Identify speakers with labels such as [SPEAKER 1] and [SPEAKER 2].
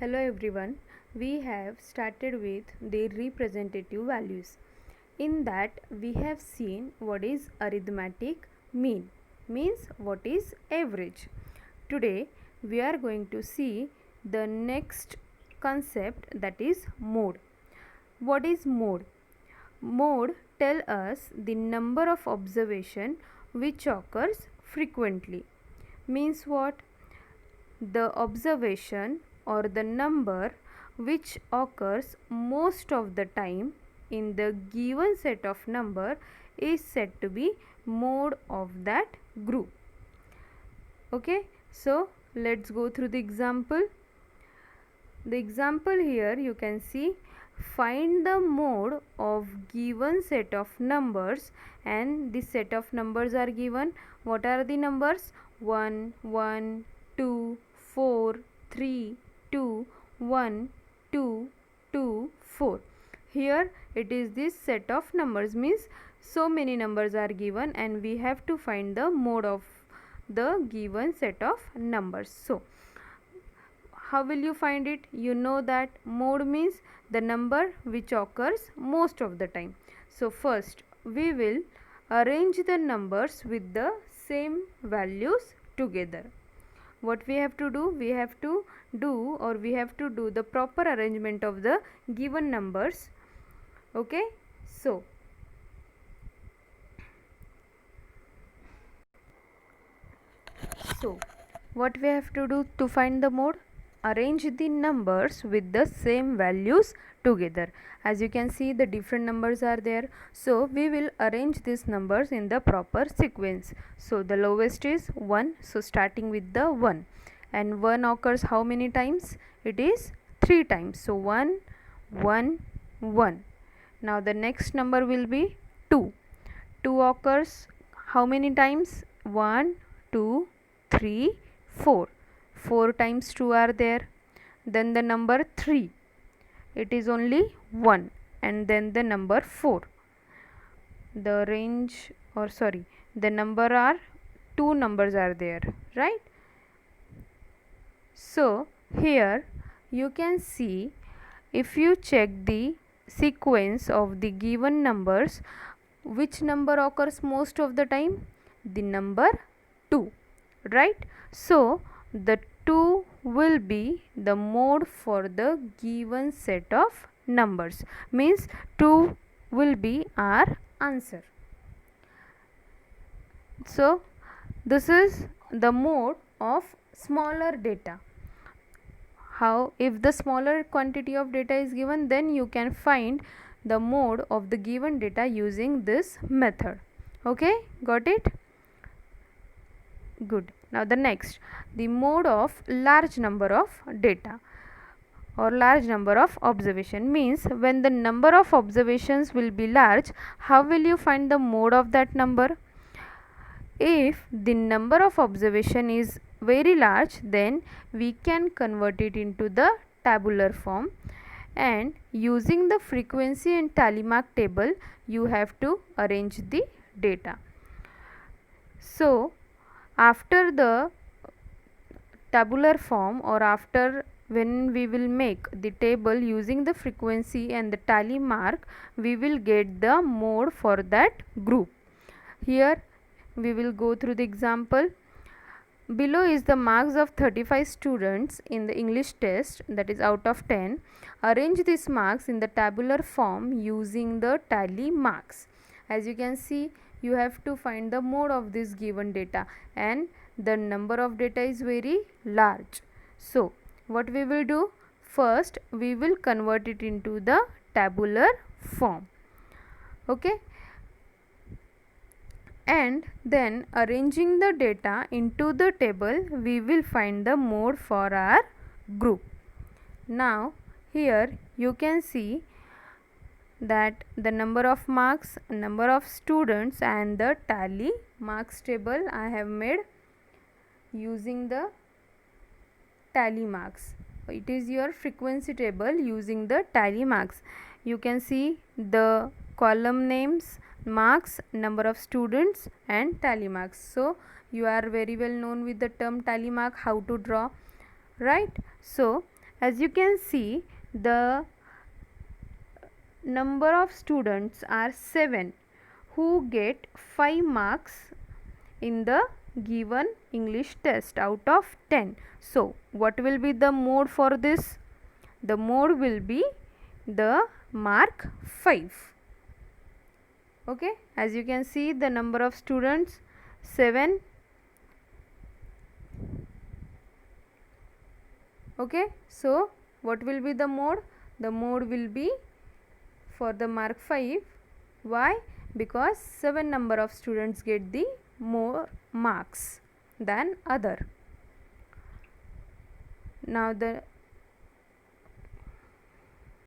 [SPEAKER 1] Hello everyone, we have started with the representative values. In that we have seen what is arithmetic mean, means what is average. Today we are going to see the next concept, that is mode. What is mode? Mode tell us the number of observation which occurs frequently. Means what? The observation or the number which occurs most of the time in the given set of number is said to be mode of that group. Okay, so let's go through the example. The example here you can see, find the mode of given set of numbers, and this set of numbers are given. What are the numbers? 1 1 2 4 3 2 1 2 2 4. Here it is this set of numbers, means so many numbers are given and we have to find the mode of the given set of numbers. So how will you find it? You know that mode means the number which occurs most of the time. So first we will arrange the numbers with the same values together. What we have to do? We have to do the proper arrangement of the given numbers. Okay, so what we have to do to find the mode? Arrange the numbers with the same values together. As you can see, the different numbers are there, so we will arrange these numbers in the proper sequence. So the lowest is 1, so starting with the 1, and 1 occurs how many times? It is 3 times. So 1 1 1. Now the next number will be 2. 2 occurs how many times? 1 2 3 4. 4 times 2 are there. Then the number 3, it is only 1, and then the number 4. The range, or sorry, the number are 2 numbers are there, right? So here you can see, if you check the sequence of the given numbers, which number occurs most of the time? The number 2, right? So the 2 will be the mode for the given set of numbers, means 2 will be our answer. So this is the mode of smaller data. How? If the smaller quantity of data is given, then you can find the mode of the given data using this method. Okay, got it? Good. Now the next, the mode of large number of data or large number of observation, means when the number of observations will be large, how will you find the mode of that number? If the number of observation is very large, then we can convert it into the tabular form, and using the frequency and tally mark table you have to arrange the data. So after the tabular form, or after when we will make the table using the frequency and the tally mark, we will get the mode for that group. Here we will go through the example. Below is the marks of 35 students in the English test, that is out of 10. Arrange these marks in the tabular form using the tally marks. As you can see, you have to find the mode of this given data, and the number of data is very large. So what we will do? First we will convert it into the tabular form. Okay, and then arranging the data into the table, we will find the mode for our group. Now here you can see that the number of marks, number of students, and the tally marks table I have made using the tally marks. It is your frequency table using the tally marks. You can see the column names, marks, number of students, and tally marks. So you are very well known with the term tally mark, how to draw, right? So As you can see, the number of students are 7 who get 5 marks in the given English test out of 10. So, what will be the mode for this? The mode will be the mark 5. Okay, as you can see, the number of students 7. Okay, so what will be the mode? The mode will be for the mark 5. Why? Because 7 number of students get the more marks than other. Now the